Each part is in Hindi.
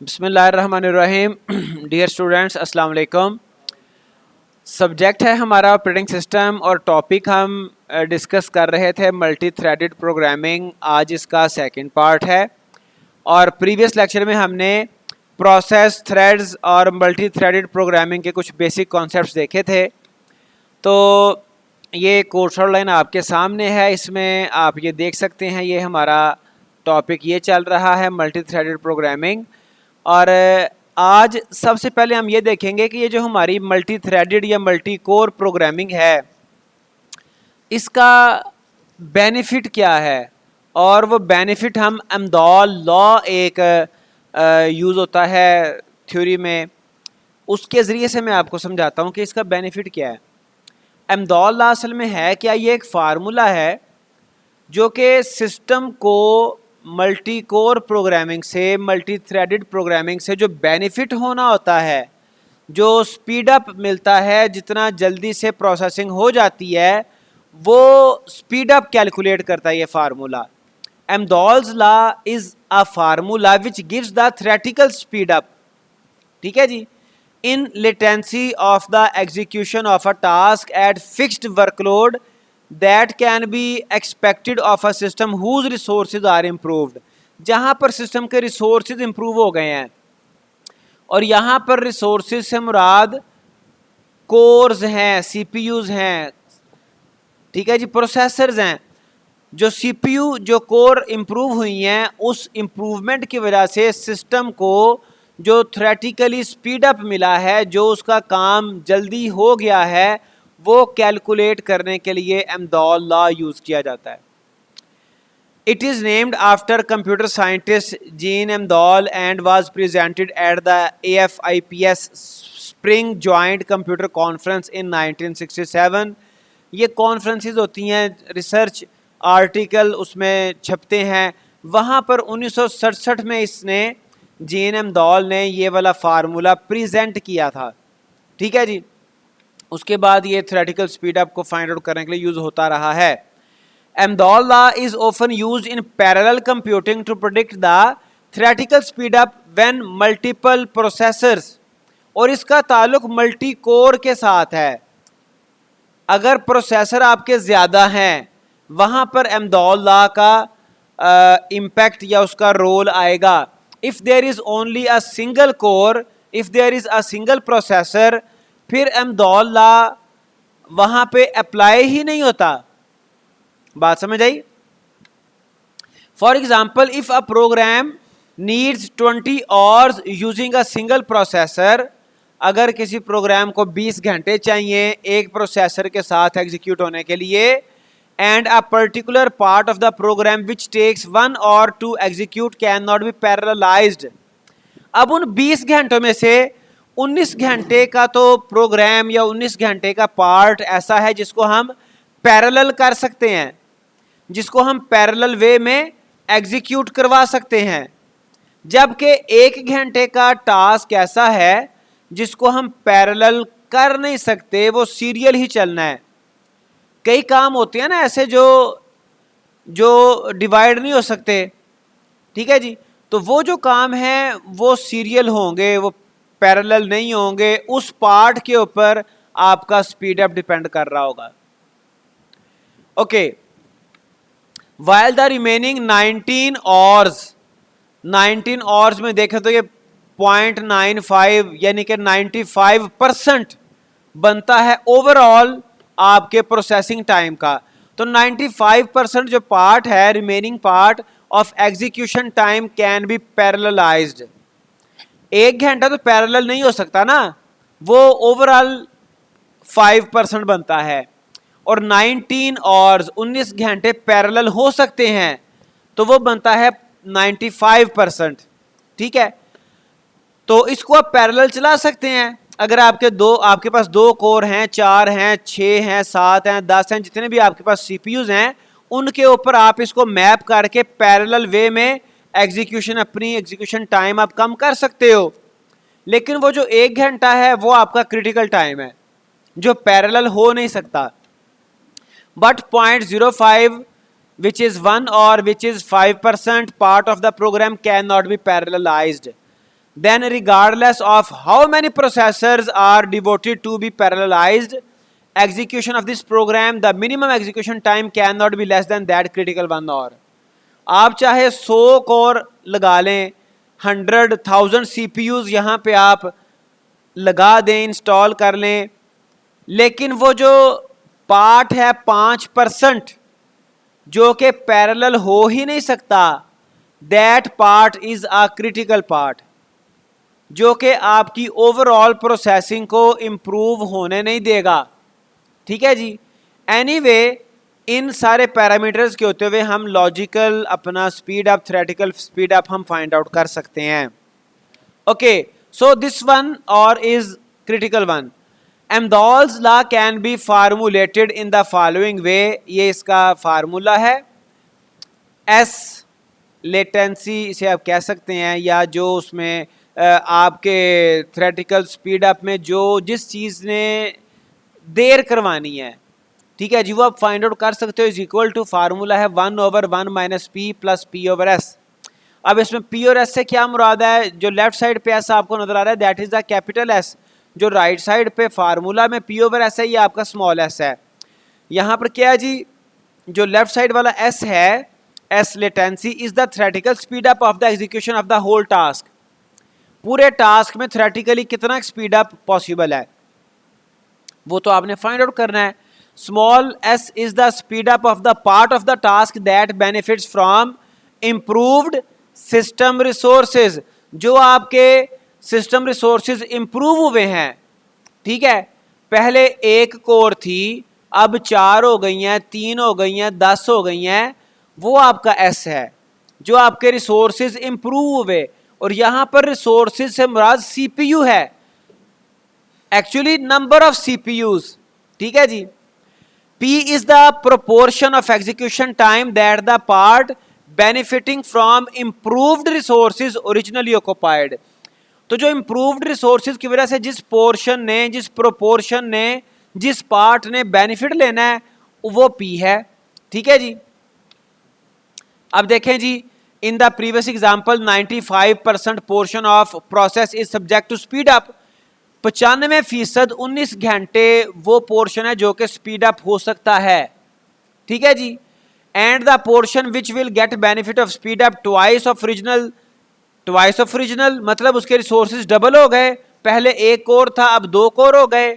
बिस्मिल्लाहिर्रहमानिर्रहीम। डियर स्टूडेंट्स, अस्सलाम वालेकुम। सब्जेक्ट है हमारा ऑपरेटिंग सिस्टम और टॉपिक हम डिस्कस कर रहे थे मल्टी थ्रेडेड प्रोग्रामिंग। आज इसका सेकंड पार्ट है और प्रीवियस लेक्चर में हमने प्रोसेस, थ्रेड्स और मल्टी थ्रेडेड प्रोग्रामिंग के कुछ बेसिक कॉन्सेप्ट्स देखे थे। तो ये कोर्स आउटलाइन आपके सामने है, इसमें आप ये देख सकते हैं। ये हमारा टॉपिक ये चल रहा है मल्टी थ्रेडेड प्रोग्रामिंग। और आज सबसे पहले हम ये देखेंगे कि ये जो हमारी मल्टी थ्रेडेड या मल्टी कोर प्रोग्रामिंग है, इसका बेनिफिट क्या है। और वो बेनिफिट हम अमदाल लॉ एक यूज़ होता है थ्योरी में, उसके ज़रिए से मैं आपको समझाता हूँ कि इसका बेनिफिट क्या है। अमदाल लॉ असल में है क्या, ये एक फार्मूला है जो कि सिस्टम को मल्टी कोर प्रोग्रामिंग से, मल्टी थ्रेडेड प्रोग्रामिंग से जो बेनिफिट होना होता है, जो स्पीड अप मिलता है, जितना जल्दी से प्रोसेसिंग हो जाती है, वो स्पीड अप कैलकुलेट करता है ये formula. Amdahl's law is a formula which gives the theoretical speed up, ठीक है जी, in latency of the execution of a task at fixed workload that can be expected of a system whose resources are improved. जहाँ पर सिस्टम के रिसोर्सेज इम्प्रूव हो गए हैं, और यहाँ पर रिसोर्सेज से मुराद कोर्स हैं, सीपीयूज हैं, ठीक है जी, प्रोसेसर्स हैं। जो सीपीयू, जो कोर इम्प्रूव हुई हैं, उस इम्प्रूवमेंट की वजह से सिस्टम को जो थ्योरेटिकली स्पीड अप मिला है, जो उसका काम जल्दी हो गया है, वो कैलकुलेट करने के लिए अमदाल लॉ यूज़ किया जाता है। It is named after computer scientist Gene Amdahl and was presented at the AFIPS spring joint computer conference in 1967। ये कॉन्फ्रेंसेस होती हैं, रिसर्च आर्टिकल उसमें छपते हैं। वहाँ पर 1967 में इसने, जीन अमदाल ने ये वाला फार्मूला प्रेजेंट किया था, ठीक है जी। उसके बाद ये थ्योरेटिकल स्पीड अप को फाइंड आउट करने के लिए यूज होता रहा है। Amdahl law is often used in parallel computing to predict the theoretical speed up when multiple processors, और इसका ताल्लुक मल्टी कोर के साथ है। अगर प्रोसेसर आपके ज़्यादा हैं, वहाँ पर अमदाल लॉ का इम्पैक्ट या उसका रोल आएगा। If there is only a single core, if there is a single processor, फिर अमदाल लॉ वहाँ पे अप्लाई ही नहीं होता। बात समझ आई? For example, if a program needs 20 hours using a single processor, अगर किसी प्रोग्राम को 20 घंटे चाहिए एक प्रोसेसर के साथ एग्जीक्यूट होने के लिए, and a particular part of the program which takes 1 hour to execute can not be parallelized. अब उन 20 घंटों में से 19 घंटे का तो प्रोग्राम या 19 घंटे का पार्ट ऐसा है जिसको हम पैरेलल कर सकते हैं, जिसको हम पैरेलल वे में एग्जीक्यूट करवा सकते हैं, जबकि 1 घंटे का टास्क ऐसा है जिसको हम पैरेलल कर नहीं सकते, वो सीरियल ही चलना है। कई काम होते हैं ना ऐसे जो जो डिवाइड नहीं हो सकते, ठीक है जी, तो वो जो काम है वो सीरियल होंगे, वो पैरेलल नहीं होंगे। उस पार्ट के ऊपर आपका स्पीड अप डिपेंड कर रहा होगा। Okay, while the remaining 19 hours, 19 hours में देखें तो ये 0.95 यानी कि 95% बनता है ओवरऑल आपके प्रोसेसिंग टाइम का। तो 95% जो पार्ट है, remaining part of execution time can be parallelized. 1 घंटा तो पैरेलल नहीं हो सकता ना, वो ओवरऑल 5% बनता है। और 19 आवर्स, 19 घंटे पैरेलल हो सकते हैं, तो वो बनता है 95%, ठीक है। तो इसको आप पैरेलल चला सकते हैं। अगर आपके पास 2 कोर हैं, 4 हैं, 6 हैं, 7 हैं, 10 हैं, जितने भी आपके पास सीपीयूज हैं, उनके ऊपर आप इसको मैप करके पैरेलल वे में एग्जीक्यूशन, अपनी एग्जीक्यूशन टाइम आप कम कर सकते हो। लेकिन वो जो 1 घंटा है वो आपका क्रिटिकल टाइम है, जो पैरेलल हो नहीं सकता। But 0.05 which is 1 or which is 5% part of the program cannot be parallelized. then regardless of how many processors are devoted to be parallelized execution of this program, the minimum execution time cannot be less than that critical 1 hour. आप चाहे 100 कोर लगा लें, 100,000 CPUs यहाँ पे आप लगा दें, इंस्टॉल कर लें, लेकिन वो जो पार्ट है 5% जो कि पैरेलल हो ही नहीं सकता, that part is a critical part, जो कि आपकी ओवरऑल प्रोसेसिंग को इम्प्रूव होने नहीं देगा. ठीक है जी. एनीवे इन सारे पैरामीटर्स के होते हुए हम लॉजिकल अपना speed up, theoretical speed up हम फाइंड आउट कर सकते हैं. Okay, so this one hour is critical one. Amdahl's law can be formulated in the following way. ये इसका फार्मूला है. एस लेटेंसी इसे आप कह सकते हैं, या जो उसमें आपके थ्योरेटिकल स्पीड अप में जो जिस चीज़ ने देर करवानी है, ठीक है जी, वो आप फाइंड आउट कर सकते हो. इज इक्वल टू फार्मूला है 1/1 minus P plus P over S. अब इसमें पी और एस से क्या मुराद है? जो लेफ्ट साइड पे एस आपको नजर आ रहा है that is the capital S. जो राइट साइड पे फार्मूला में पी ओवर एस है ये आपका स्मॉल एस है. यहाँ पर क्या है जी, जो लेफ्ट साइड वाला एस है, S latency is the theoretical speed up of the execution of the whole task. पूरे टास्क में थ्योरेटिकली कितना स्पीड अप पॉसिबल है वो तो आपने फाइंड आउट करना है. Small S is the speed up of the part of the task that benefits from improved system resources. जो आपके सिस्टम रिसोर्सेज इंप्रूव हुए हैं, ठीक है, पहले 1 कोर थी, अब 4 हो गई हैं, 3 हो गई हैं, 10 हो गई हैं, वो आपका एस है जो आपके रिसोर्सेज इंप्रूव हुए. और यहां पर रिसोर्सेज से मुराद सीपीयू है, एक्चुअली नंबर ऑफ सीपीयूज. ठीक है जी. P is the proportion of execution time that the part benefiting from improved resources originally occupied. तो जो improved resources की वजह से जिस पोर्शन ने, जिस प्रोपोर्शन ने, जिस पार्ट ने बेनिफिट लेना है वो P है. ठीक है जी. अब देखें जी, in the previous example 95% portion of process is subject to speed up. 95% 19 घंटे वो पोर्शन है जो कि स्पीड अप हो सकता है. ठीक है जी. And the portion which will get benefit of speed up twice of original. Twice of original मतलब उसके रिसोर्सेज डबल हो गए. पहले 1 कोर था, अब 2 कोर हो गए,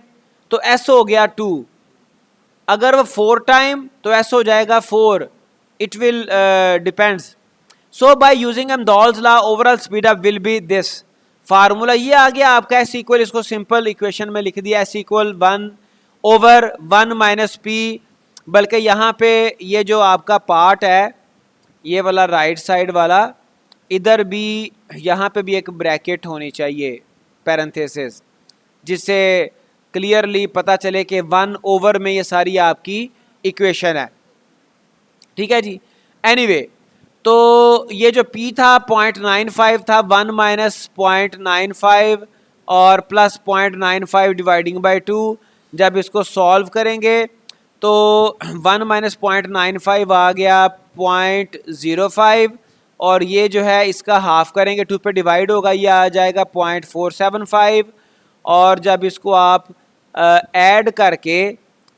तो एस हो गया 2. अगर वो 4 टाइम तो एस हो जाएगा 4. It will depends. So by using Amdahl's law overall speed up will be this. Formula ये आ गया आपका एस इक्वल, इसको सिंपल इक्वेशन में लिख दिया, एस इक्वल 1/1 माइनस पी. बल्कि यहाँ पे ये जो आपका पार्ट है ये वाला राइट साइड वाला, इधर भी यहाँ पे भी एक ब्रैकेट होनी चाहिए, पैरेंथेसिस, जिससे क्लियरली पता चले कि 1/, में ये सारी आपकी इक्वेशन है. ठीक है जी. एनीवे तो ये जो P था 0.95 था, 1 माइनस 0.95 और प्लस 0.95 डिवाइडिंग बाई 2. जब इसको सॉल्व करेंगे तो 1 माइनस 0.95 आ गया 0.05, और ये जो है इसका हाफ करेंगे, 2 पे डिवाइड होगा, ये आ जाएगा 0.475. और जब इसको आप ऐड करके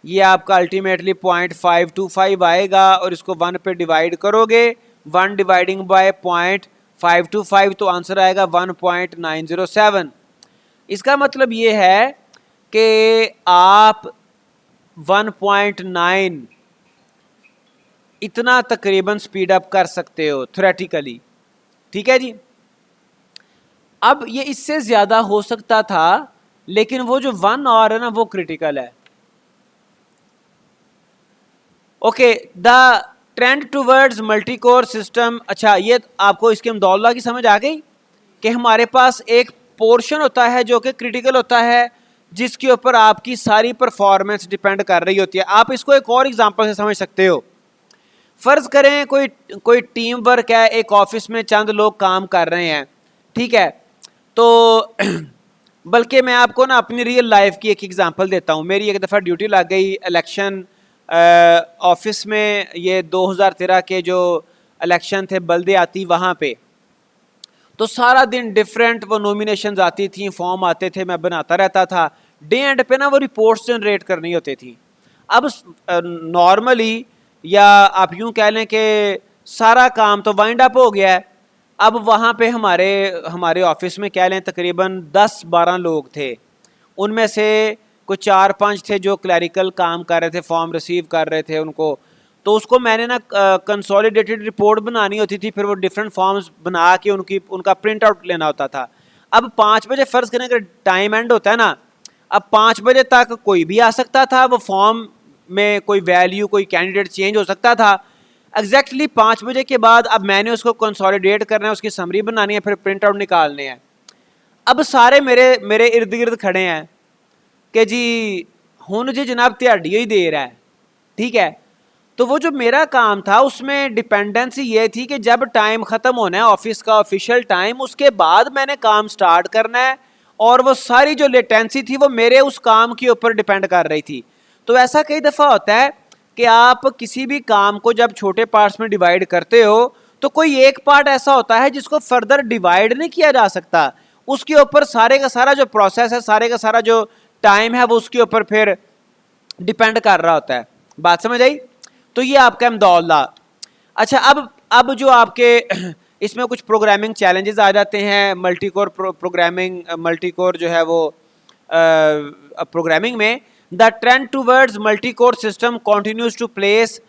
ये आपका अल्टीमेटली 0.525 आएगा, और इसको 1 पे डिवाइड करोगे, 1 डिवाइडिंग बाय 0.525, तो आंसर आएगा 1.907. इसका मतलब ये है कि आप 1.9 इतना तकरीबन स्पीड अप कर सकते हो थ्योरेटिकली. ठीक है जी. अब ये इससे ज़्यादा हो सकता था, लेकिन वो जो 1 आवर है ना वो क्रिटिकल है. Okay, the trend towards multi core system. अच्छा, ये आपको इसके एम्दाल्स की समझ आ गई कि हमारे पास एक पोर्शन होता है जो कि क्रिटिकल होता है, जिसके ऊपर आपकी सारी परफॉर्मेंस डिपेंड कर रही होती है. आप इसको एक और एग्जांपल से समझ सकते हो. फ़र्ज़ करें कोई टीम वर्क है, एक ऑफिस में चंद लोग काम कर रहे हैं. ठीक है, तो बल्कि मैं आपको ना अपनी रियल लाइफ की एक एग्जांपल देता हूँ. मेरी एक दफ़ा ड्यूटी लग गई इलेक्शन ऑफिस में, ये 2013 के जो इलेक्शन थे बल्दियाती, वहाँ पे. तो सारा दिन डिफरेंट वो नॉमिनेशंस आती थी, फॉर्म आते थे, मैं बनाता रहता था। डे एंड पे ना वो रिपोर्ट्स जनरेट करनी होती थी। अब नॉर्मली या आप यूं कह लें कि सारा काम तो वाइंड अप हो गया है। अब वहाँ पे हमारे ऑफिस में कह लें तकरीबन 10-12 लोग थे। उनमें से कुछ 4-5 थे जो क्लरिकल काम कर रहे थे, फॉर्म रिसीव कर रहे थे उनको। तो उसको मैंने ना कंसोलिडेटेड रिपोर्ट बनानी होती थी, फिर वो डिफरेंट फॉर्म्स बना के उनका प्रिंट आउट लेना होता था। अब 5 बजे फ़र्ज़ करने का टाइम एंड होता है ना, अब 5 बजे तक कोई भी आ सकता था, वो फॉर्म में कोई वैल्यू, कोई कैंडिडेट चेंज हो सकता था। एग्जैक्टली 5 बजे के बाद अब मैंने उसको कंसोलिडेट करना है, उसकी समरी बनानी है, फिर प्रिंट आउट निकालने हैं। अब सारे मेरे इर्द गिर्द खड़े हैं कि जी हुन जी जनाब त्याड़ी ही दे रहा है, ठीक है। तो वो जो मेरा काम था उसमें डिपेंडेंसी ये थी कि जब टाइम ख़त्म होना है ऑफिस का ऑफिशियल टाइम, उसके बाद मैंने काम स्टार्ट करना है, और वो सारी जो लेटेंसी थी वो मेरे उस काम के ऊपर डिपेंड कर रही थी। तो ऐसा कई दफ़ा होता है कि आप किसी भी काम को जब छोटे पार्ट्स में डिवाइड करते हो तो कोई एक पार्ट ऐसा होता है जिसको फर्दर डिवाइड नहीं किया जा सकता, उसके ऊपर सारे का सारा जो प्रोसेस है, सारे का सारा जो टाइम है वो उसके ऊपर फिर डिपेंड कर रहा होता है। बात समझ आई? तो ये आपका अहमदुल्ला। अच्छा, अब जो आपके इसमें कुछ प्रोग्रामिंग चैलेंजेस आ जाते हैं multi core programming, multi core जो है वो प्रोग्रामिंग में the trend towards multi core system continues to place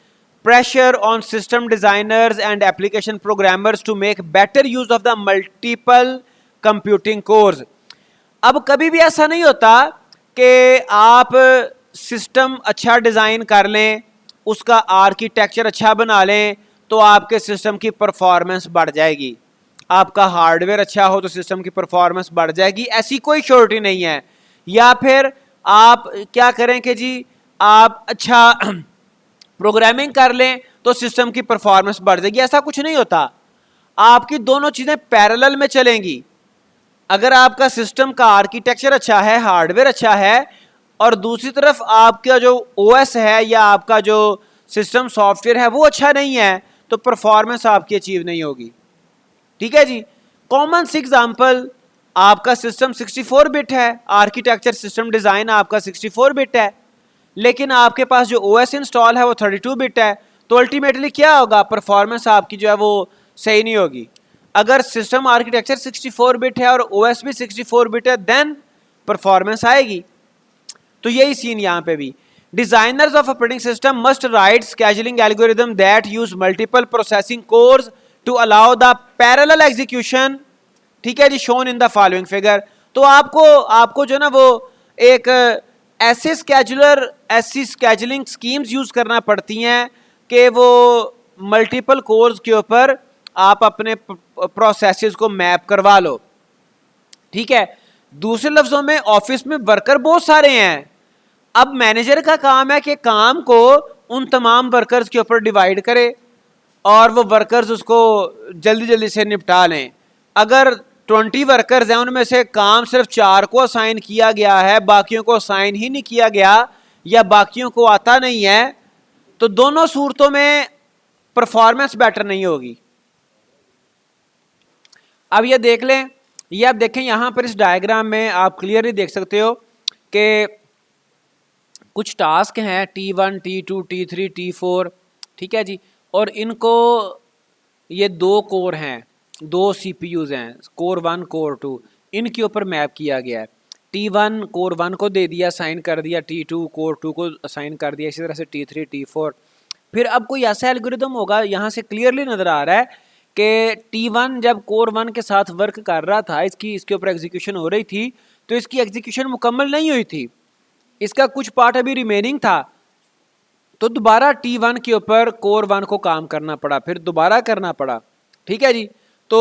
pressure on system designers and application programmers to make better use of the multiple computing cores। अब कभी भी ऐसा नहीं होता कि आप सिस्टम अच्छा डिज़ाइन कर लें, उसका आर्किटेक्चर अच्छा बना लें तो आपके सिस्टम की परफॉर्मेंस बढ़ जाएगी। आपका हार्डवेयर अच्छा हो तो सिस्टम की परफॉर्मेंस बढ़ जाएगी, ऐसी कोई श्योरिटी नहीं है। या फिर आप क्या करें कि जी आप अच्छा प्रोग्रामिंग कर लें तो सिस्टम की परफॉर्मेंस बढ़ जाएगी, ऐसा कुछ नहीं होता। आपकी दोनों चीज़ें पैरेलल में चलेंगी। अगर आपका सिस्टम का आर्किटेक्चर अच्छा है, हार्डवेयर अच्छा है, और दूसरी तरफ आपका जो ओएस है या आपका जो सिस्टम सॉफ्टवेयर है वो अच्छा नहीं है, तो परफॉर्मेंस आपकी अचीव नहीं होगी। ठीक है जी। कॉमन सी एग्जांपल, आपका सिस्टम 64 बिट है, आर्किटेक्चर सिस्टम डिज़ाइन आपका 64 बिट है, लेकिन आपके पास जो ओएस इंस्टॉल है वो 32 बिट है, तो अल्टीमेटली क्या होगा, परफॉर्मेंस आपकी जो है वो सही नहीं होगी। अगर सिस्टम आर्किटेक्चर 64 बिट है और ओएस भी 64 बिट है, देन परफॉर्मेंस आएगी। तो यही सीन यहाँ पे भी। Designers of operating system must write scheduling algorithm that use multiple processing cores to allow the parallel execution, ठीक है जी, shown in the following figure. तो आपको जो ना वो एक ऐसी स्केजुलिंग स्कीम्स यूज करना पड़ती हैं कि वो मल्टीपल कोर्स के ऊपर आप अपने प्रोसेसेस को मैप करवा लो। ठीक है। दूसरे लफ्जों में ऑफिस में वर्कर बहुत सारे हैं, अब मैनेजर का काम है कि काम को उन तमाम वर्कर्स के ऊपर डिवाइड करे और वो वर्कर्स उसको जल्दी जल्दी से निपटा लें। अगर 20 वर्कर्स हैं, उनमें से काम सिर्फ 4 को असाइन किया गया है, बाकियों को असाइन ही नहीं किया गया या बाकियों को आता नहीं है, तो दोनों सूरतों में परफॉर्मेंस बेटर नहीं होगी। अब ये देख लें, ये आप देखें यहाँ पर इस डायग्राम में आप क्लियरली देख सकते हो कि कुछ टास्क हैं T1, T2, T3, T4, ठीक है जी, और इनको ये 2 कोर हैं, 2 CPUs हैं, कोर 1 कोर 2, इनके ऊपर मैप किया गया है। T1 कोर 1 को दे दिया, असाइन कर दिया, T2 कोर 2 को असाइन कर दिया, इसी तरह से T3, T4। फिर अब कोई ऐसा एल्गोरिदम होगा, यहाँ से क्लियरली नज़र आ रहा है कि T1 जब कोर 1 के साथ वर्क कर रहा था, इसके ऊपर एग्जीक्यूशन हो रही थी, तो इसकी एग्जीक्यूशन मुकम्मल नहीं हुई थी, इसका कुछ पार्ट अभी रिमेनिंग था, तो दोबारा T1 के ऊपर कोर 1 को काम करना पड़ा, फिर दोबारा करना पड़ा। ठीक है जी। तो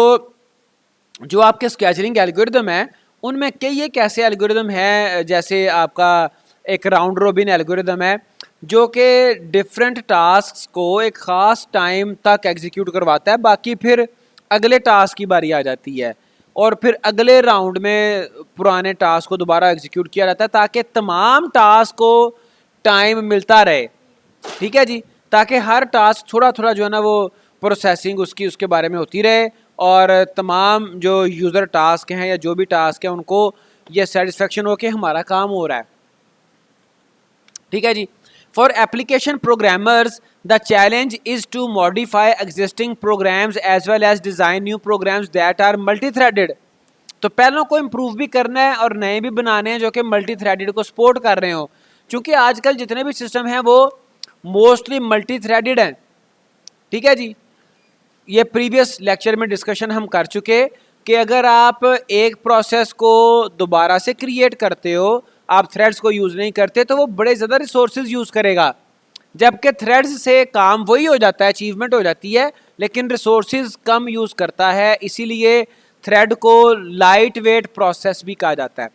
जो आपके स्केजुलिंग एल्गोरिदम है उनमें कई एक ऐसे एल्गोरिदम है, जैसे आपका एक राउंड रोबिन एल्गोरिदम है जो कि डिफरेंट टास्क्स को एक ख़ास टाइम तक एग्जीक्यूट करवाता है, बाकी फिर अगले टास्क की बारी आ जाती है और फिर अगले राउंड में पुराने टास्क को दोबारा एग्जीक्यूट किया जाता है ताकि तमाम टास्क को टाइम मिलता रहे। ठीक है जी, ताकि हर टास्क थोड़ा थोड़ा जो है ना वो प्रोसेसिंग उसके बारे में होती रहे और तमाम जो यूज़र टास्क हैं या जो भी टास्क हैं उनको ये सेटिस्फेक्शन हो कि हमारा काम हो रहा है। ठीक है जी। For application programmers the challenge is to modify existing programs as well as design new programs that are multi threaded. तो पहलों को इम्प्रूव भी करना है और नए भी बनाने हैं जो कि मल्टी थ्रेडेड को सपोर्ट कर रहे हो, क्योंकि आजकल जितने भी सिस्टम हैं वो मोस्टली मल्टी थ्रेडेड हैं। ठीक है जी। ये प्रीवियस लेक्चर में डिस्कशन हम कर चुके कि अगर आप एक प्रोसेस को दोबारा से क्रिएट करते हो, आप थ्रेड्स को यूज़ नहीं करते, तो वो बड़े ज़्यादा रिसोर्सेज यूज़ करेगा, जबकि थ्रेड्स से काम वही हो जाता है, अचीवमेंट हो जाती है, लेकिन रिसोर्सेज कम यूज़ करता है। इसीलिए थ्रेड को लाइट वेट प्रोसेस भी कहा जाता है।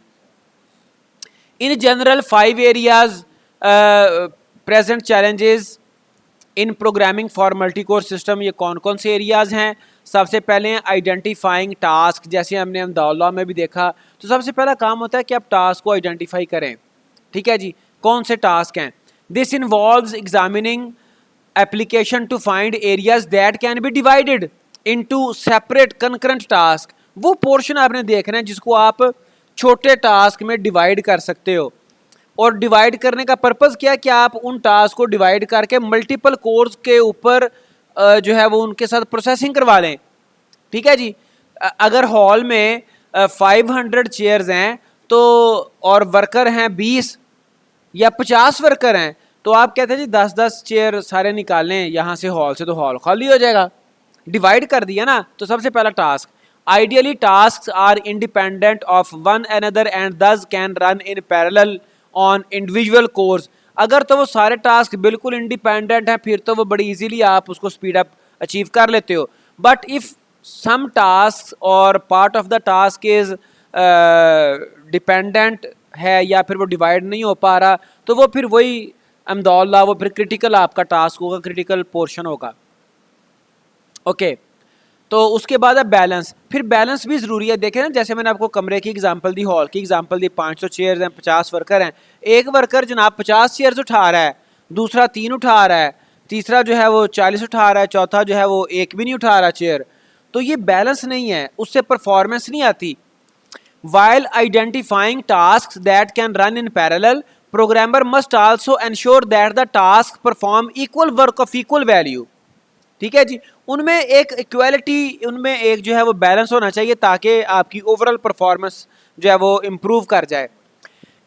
In general 5 areas present challenges in programming for multi core system. ये कौन कौन से एरियाज़ हैं? सबसे पहले हैं आइडेंटिफाइंग टास्क, जैसे हमने अहमदाउल्लाह में भी देखा। तो सबसे पहला काम होता है कि आप टास्क को आइडेंटिफाई करें। ठीक है जी, कौन से टास्क हैं? This involves examining application to find areas that can be divided into separate concurrent task. वो पोर्शन आपने देखना है जिसको आप छोटे टास्क में डिवाइड कर सकते हो। और डिवाइड करने का पर्पज़ क्या है कि आप उन टास्क को डिवाइड करके मल्टीपल कोर्स के ऊपर जो है वो उनके साथ प्रोसेसिंग करवा लें। ठीक है जी। अगर हॉल में 500 चेयर्स हैं तो और वर्कर हैं 20 या 50 वर्कर हैं, तो आप कहते हैं जी 10-10 चेयर सारे निकालें यहाँ से हॉल से, तो हॉल खाली हो जाएगा। डिवाइड कर दिया ना। तो सबसे पहला task, ideally tasks are independent of one another and thus can run in parallel on individual cores. अगर तो वो सारे टास्क बिल्कुल इंडिपेंडेंट हैं, फिर तो वो बड़ी इजीली आप उसको स्पीड अप अचीव कर लेते हो। बट इफ़ सम टास्क और part of the task is dependent है या फिर वो डिवाइड नहीं हो पा रहा, तो वो फिर वही अहमदुल्लाह वो फिर क्रिटिकल आपका टास्क होगा, क्रिटिकल पोर्शन होगा। ओके तो उसके बाद है बैलेंस। फिर बैलेंस भी ज़रूरी है। देखें ना, जैसे मैंने आपको कमरे की एग्जांपल दी, हॉल की एग्जांपल दी, 500 चेयर्स हैं, 50 वर्कर हैं। एक वर्कर जनाब 50 चेयर्स उठा रहा है, दूसरा 3 उठा रहा है, तीसरा जो है वो 40 उठा रहा है, चौथा जो है वो एक भी नहीं उठा रहा चेयर। तो ये बैलेंस नहीं है, उससे परफॉर्मेंस नहीं आती। While identifying tasks that can run in parallel, programmer must also ensure that the task perform equal work of equal value। ठीक है जी, उनमें एक इक्वालिटी, उनमें एक जो है वो बैलेंस होना चाहिए ताकि आपकी ओवरऑल परफॉर्मेंस जो है वो इम्प्रूव कर जाए।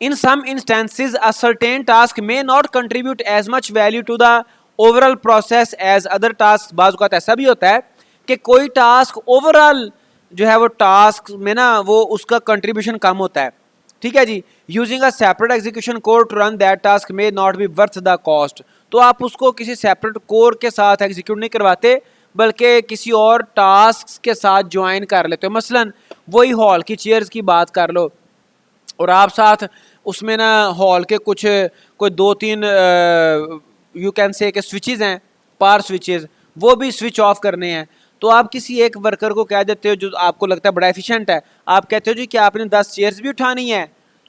In some instances a certain task may not contribute as much value to the overall process as other task. बाज़ औक़ात ऐसा भी होता है कि कोई टास्क ओवरऑल जो है वो टास्क में ना वो उसका कंट्रीब्यूशन कम होता है। ठीक है जी। Using a separate execution code to run that task may not be worth the cost. तो आप उसको किसी सेपरेट कोर के साथ एग्जीक्यूट नहीं करवाते, बल्कि किसी और टास्क के साथ ज्वाइन कर लेते हो। मसलन वही हॉल की चेयर्स की बात कर लो और आप साथ उसमें ना हॉल के कुछ कोई 2-3 यू कैन से के स्विचेस हैं, पावर स्विचेस, वो भी स्विच ऑफ करने हैं। तो आप किसी एक वर्कर को कह देते हो जो आपको लगता है बड़ा एफिशिएंट है, आप कहते हो जी कि आपने 10 चेयर्स भी उठानी है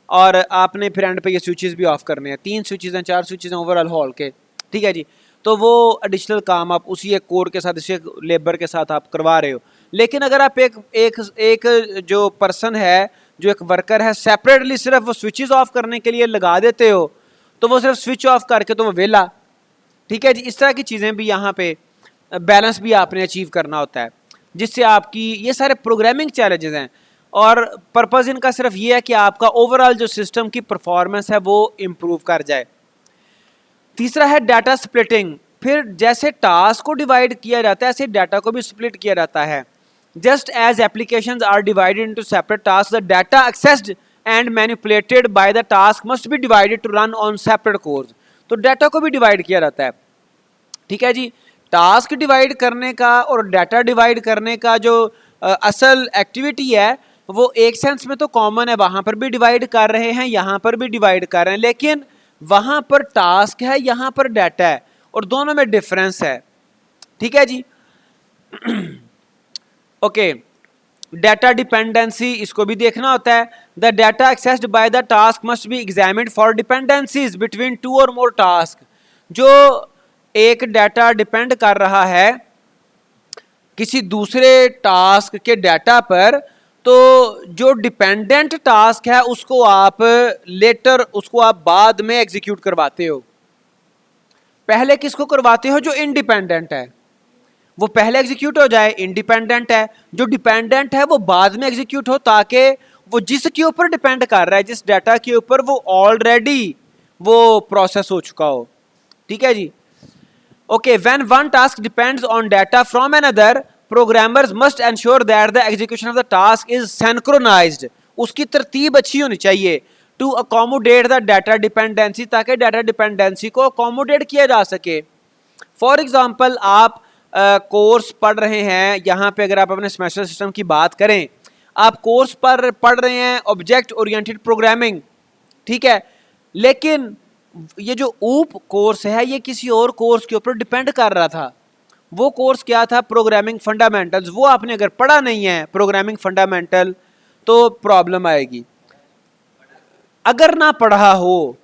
और आपने फिर एंड पे ये स्विचेस भी ऑफ करने हैं। 3 स्विचेस हैं, 4 स्विचेस हैं ओवरऑल हॉल के। ठीक है जी। तो वो एडिशनल काम आप उसी एक कोर के साथ, इसी एक लेबर के साथ आप करवा रहे हो। लेकिन अगर आप एक जो पर्सन है, जो एक वर्कर है, सेपरेटली सिर्फ वो स्विचेस ऑफ करने के लिए लगा देते हो, तो वो सिर्फ स्विच ऑफ करके तो वो वेला। ठीक है जी। इस तरह की चीज़ें भी यहाँ पे बैलेंस भी आपने अचीव करना होता है, जिससे आपकी ये सारे प्रोग्रामिंग चैलेंजेस हैं और पर्पज़ इनका सिर्फ ये है कि आपका ओवरऑल जो सिस्टम की परफॉर्मेंस है वो इम्प्रूव कर जाए। तीसरा है डाटा स्प्लिटिंग। फिर जैसे टास्क को डिवाइड किया जाता है ऐसे डाटा को भी स्प्लिट किया जाता है। Just as applications are divided into separate task, the data accessed and manipulated by the task must be divided to run on separate cores. तो डाटा को भी डिवाइड किया जाता है। ठीक है जी। टास्क डिवाइड करने का और डाटा डिवाइड करने का जो असल एक्टिविटी है वो एक सेंस में तो कॉमन है, वहाँ पर भी डिवाइड कर रहे हैं, यहाँ पर भी डिवाइड कर रहे हैं, लेकिन वहाँ पर टास्क है, यहाँ पर डाटा है और दोनों में डिफरेंस है। ठीक है जी। ओके डाटा डिपेंडेंसी, इसको भी देखना होता है। The data accessed bye the task must B examined for dependencies between 2 और मोर टास्क। जो एक डाटा डिपेंड कर रहा है किसी दूसरे टास्क के डाटा पर, तो जो डिपेंडेंट टास्क है उसको आप लेटर, उसको आप बाद में एग्जीक्यूट करवाते हो। पहले किसको करवाते हो? जो इंडिपेंडेंट है वो पहले एग्जीक्यूट हो जाए, इंडिपेंडेंट है। जो डिपेंडेंट है वो बाद में एग्जीक्यूट हो, ताकि वो जिसके ऊपर डिपेंड कर रहा है, जिस डाटा के ऊपर, वो ऑलरेडी वो प्रोसेस हो चुका हो। ठीक है जी। Okay, when one task depends on data from another, programmers must ensure that the execution of the task is synchronized. उसकी तरतीब अच्छी होनी चाहिए, to accommodate the data dependency, ताकि डाटा डिपेंडेंसी को अकोमोडेट किया जा सके। फॉर एग्जाम्पल, आप कोर्स पढ़ रहे हैं, यहाँ पे अगर आप अपने सेमेस्टर सिस्टम की बात करें, आप कोर्स पर पढ़ रहे हैं ऑब्जेक्ट ओरिएंटेड प्रोग्रामिंग, ठीक है, लेकिन ये जो ऊप कोर्स है ये किसी और कोर्स के ऊपर डिपेंड कर रहा था। वो कोर्स क्या था? Programming fundamentals. वो आपने अगर पढ़ा नहीं है प्रोग्रामिंग फंडामेंटल तो प्रॉब्लम आएगी। अगर ना पढ़ा हो,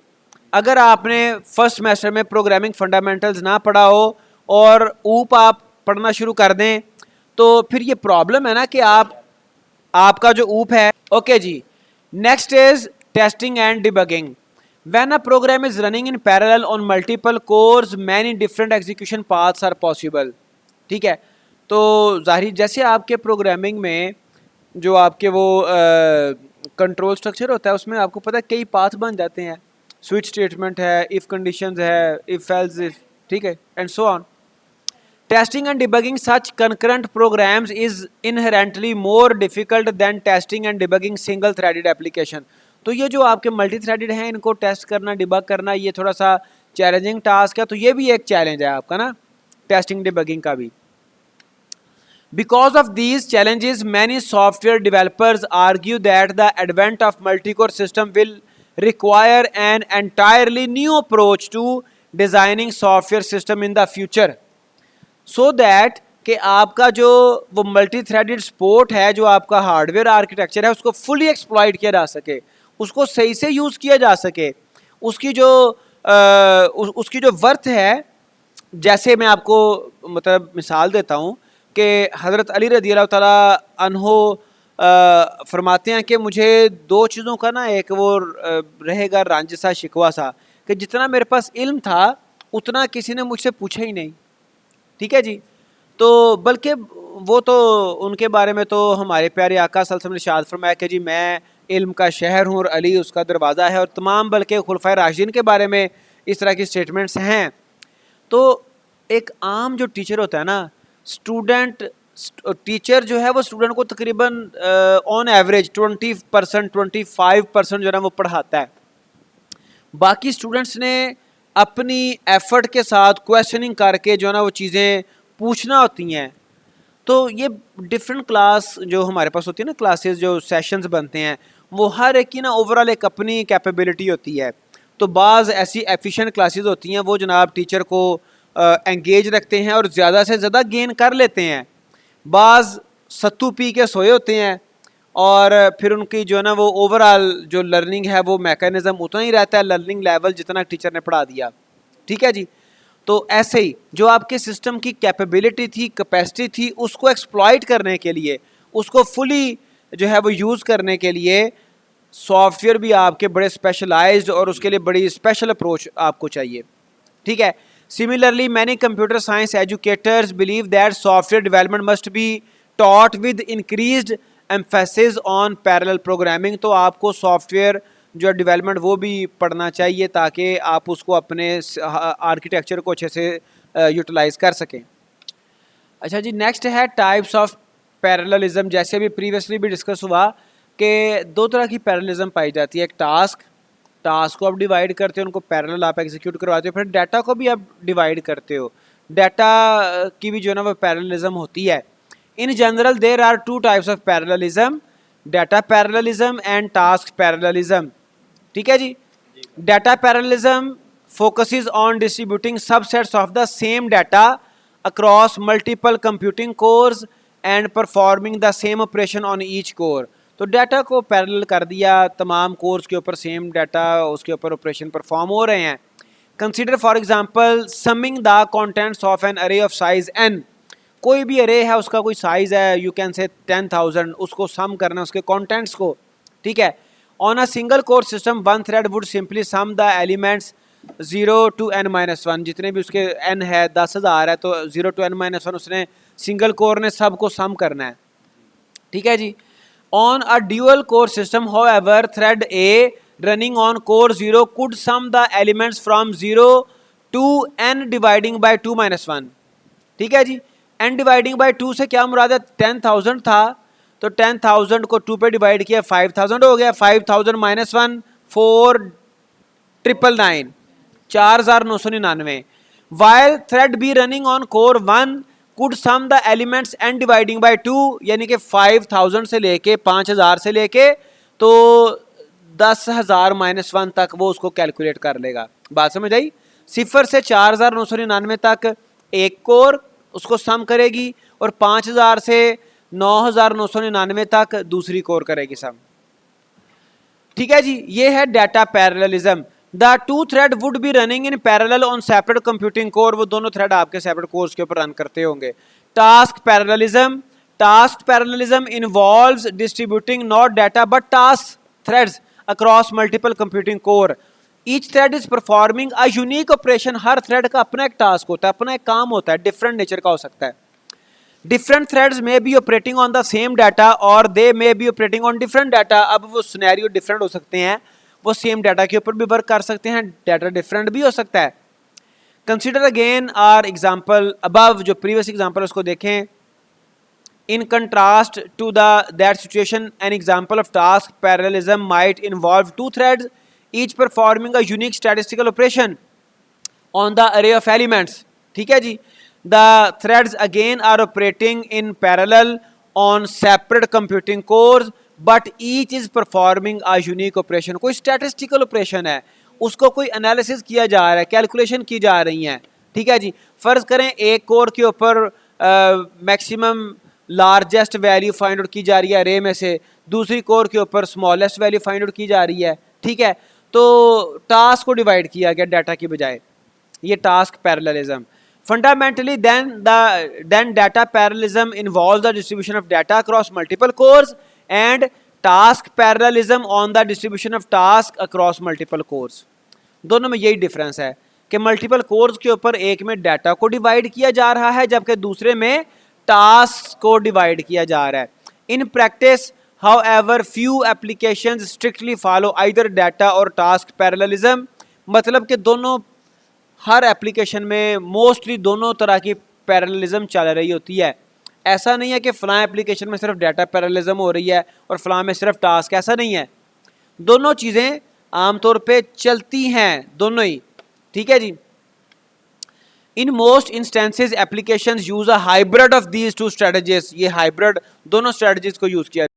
अगर आपने फर्स्ट सेमेस्टर में प्रोग्रामिंग फंडामेंटल्स ना पढ़ा हो और ऊप आप पढ़ना शुरू कर दें, तो फिर ये प्रॉब्लम है ना कि आपका जो ऊप है। ओके जी, next is testing and debugging. When a program is running in parallel on multiple cores, many different execution paths are possible. ठीक है, तो जाहिर जैसे आपके प्रोग्रामिंग में जो आपके वो कंट्रोल स्ट्रक्चर होता है, उसमें आपको पता है कई पाथ बन जाते हैं। स्विच स्टेटमेंट है, इफ कंडीशंस है, इफ एल्स इफ, ठीक है, and so on. Testing and debugging such concurrent programs is inherently more difficult than testing and debugging single threaded application। तो ये जो आपके मल्टी थ्रेडेड हैं, इनको टेस्ट करना, डिबग करना, ये थोड़ा सा चैलेंजिंग टास्क है। तो ये भी एक चैलेंज है आपका ना, टेस्टिंग डिबगिंग का भी। Because of these challenges, many software developers argue that the advent of multi-core system will require an entirely new approach to designing software system in the future, so that कि आपका जो वो मल्टी थ्रेडेड सपोर्ट है, जो आपका हार्डवेयर आर्किटेक्चर है, उसको फुली एक्सप्लॉइट किया जा सके, उसको सही से यूज़ किया जा सके, उसकी जो वर्थ है। जैसे मैं आपको मतलब मिसाल देता हूँ कि हज़रत अली रज़ी अल्लाह ताला अन्हो फरमाते हैं कि मुझे दो चीज़ों का ना एक वो रहेगा रंज सा, शिकवा सा, कि जितना मेरे पास इल्म था उतना किसी ने मुझसे पूछा ही नहीं। ठीक है जी। तो बल्कि वो तो उनके बारे में तो हमारे प्यारे आका सल्लल्लाहु अलैहि वसल्लम ने इरशाद फरमाया कि जी मैं इल्म का शहर हूँ और अली उसका दरवाज़ा है, और तमाम बल्कि खुलफाए राशिदीन के बारे में इस तरह की स्टेटमेंट्स हैं। तो एक आम जो टीचर होता है ना, टीचर जो है वो स्टूडेंट को तकरीबन ऑन एवरेज 20% 25% जो है ना वो पढ़ाता है। बाकी स्टूडेंट्स ने अपनी एफर्ट के साथ क्वेश्चनिंग करके जो है ना वो चीज़ें पूछना होती हैं। तो ये डिफरेंट क्लास जो हमारे पास होती है ना, क्लासेस जो सेशंस बनते हैं, वो हर एक की ना ओवरऑल एक अपनी कैपेबिलिटी होती है। तो बाज़ ऐसी एफिशिएंट क्लासेस होती हैं, वो जनाब टीचर को एंगेज रखते हैं और ज़्यादा से ज़्यादा गेन कर लेते हैं। बाज़ सत्तू पी के सोए होते हैं और फिर उनकी जो है ना वो ओवरऑल जो लर्निंग है वो मैकेनिज़्म उतना ही रहता है, लर्निंग लेवल जितना टीचर ने पढ़ा दिया। ठीक है जी। तो ऐसे ही जो आपके सिस्टम की कैपेबिलिटी थी, कैपेसिटी थी, उसको एक्सप्लॉइट करने के लिए, उसको फुली जो है वो यूज़ करने के लिए सॉफ्टवेयर भी आपके बड़े स्पेशलाइज्ड और उसके लिए बड़ी स्पेशल अप्रोच आपको चाहिए। ठीक है। Similarly many computer science educators believe that software development must be taught with increased emphasis on parallel programming. तो आपको सॉफ्टवेयर जो डेवलपमेंट वो भी पढ़ना चाहिए ताकि आप उसको अपने आर्किटेक्चर को अच्छे से यूटिलाइज़ कर सकें। अच्छा जी, नेक्स्ट है टाइप्स ऑफ पैरेललिज्म। जैसे अभी प्रीवियसली भी डिस्कस हुआ कि दो तरह की पैरेललिज्म पाई जाती है। एक टास्क को आप डिवाइड करते हो, उनको पैरेलल आप एग्जीक्यूट करवाते हो, फिर डाटा को भी आप डिवाइड करते हो, डाटा की भी जो है ना वो पैरेललिज्म होती है। In general there are two types of parallelism, data parallelism and task parallelism. ठीक है जी। Data parallelism focuses on distributing subsets of the same data across multiple computing cores and performing the same operation on each core। तो डाटा को पैरेलल कर दिया, तमाम कोर्स के ऊपर सेम डाटा उसके ऊपर ऑपरेशन परफॉर्म हो रहे हैं। Consider for example summing the contents of an array of size n। कोई भी अरे है, उसका कोई साइज है, यू कैन से 10,000, उसको सम करना है उसके कंटेंट्स को, ठीक है। On a single core system one thread would simply some the elements 0 to n-1, जितने भी उसके n है, 10,000 है, तो 0 to n-1 उसने सिंगल कोर ने सबको सम करना है, ठीक है जी। On a dual core system however thread A running on core 0 could sum the elements from 0 to n dividing by 2-1, ठीक है जी। n डिवाइडिंग बाय 2 से क्या मुराद है, 10,000 था तो 10,000 को 2 पे डिवाइड किया 5,000 हो गया, 5,000 - 1 4,999 4,999। While thread be running on core 1 could sum the elements n dividing by 2, यानी कि 5,000 से लेके 5,000 से लेके तो 10,000 - 1 तक वो उसको कैलकुलेट कर लेगा। बात समझ आई। 0 से 4,999 तक एक कोर उसको सम करेगी और 5,000 से 9,999 तक दूसरी कोर करेगी सम, ठीक है जी। ये है data parallelism. The two thread would be running in parallel on separate computing core, वो दोनों थ्रेड आपके सेपरेट कोर्स के ऊपर रन करते होंगे। Task parallelism involves distributing not data but task threads across multiple computing core. Each thread is performing a unique operation, her thread का अपना एक टास्क होता है, अपना एक काम होता है, डिफरेंट नेचर का हो सकता है। Different threads may be operating on the same data or they may be operating on different data. अब वो सिनेरियो डिफरेंट हो सकते हैं, वो सेम डाटा के ऊपर भी वर्क कर सकते हैं, डाटा डिफरेंट भी हो सकता है। Consider again our example above, जो प्रीवियस एग्जाम्पल उसको देखें। In contrast to that situation an example of task parallelism might involve two threads each performing a unique statistical operation on the array of elements, ठीक है जी। The threads again are operating in parallel on separate computing cores, but each is performing a unique operation. कोई statistical operation है, उसको कोई analysis किया जा रहा है, calculation की जा रही है, ठीक है जी। फर्ज करें एक कोर के ऊपर maximum largest value find out की जा रही है अरे में से, दूसरी कोर के ऊपर स्मॉलेस्ट वैल्यू फाइंड आउट की जा रही है, ठीक है। तो टास्क को डिवाइड किया गया डाटा की बजाय, ये task parallelism. Fundamentally, then data parallelism involves the distribution of data across multiple cores and task parallelism on the distribution of task across multiple cores. दोनों में यही डिफरेंस है कि मल्टीपल कोर्स के ऊपर एक में डाटा को डिवाइड किया जा रहा है जबकि दूसरे में टास्क को डिवाइड किया जा रहा है। In practice however few applications strictly follow either data और task parallelism, मतलब कि दोनों हर एप्लीकेशन में मोस्टली दोनों तरह की पैरेललिज्म चल रही होती है। ऐसा नहीं है कि फ़लाँ एप्लीकेशन में सिर्फ डाटा पैरेललिज्म हो रही है और फ़लाँ में सिर्फ टास्क, ऐसा नहीं है। दोनों चीज़ें आमतौर पे चलती हैं दोनों ही, ठीक है जी। In most instances applications use a hybrid of these two strategies, ये हाइब्रिड दोनों स्ट्रेटजीज को यूज़ किया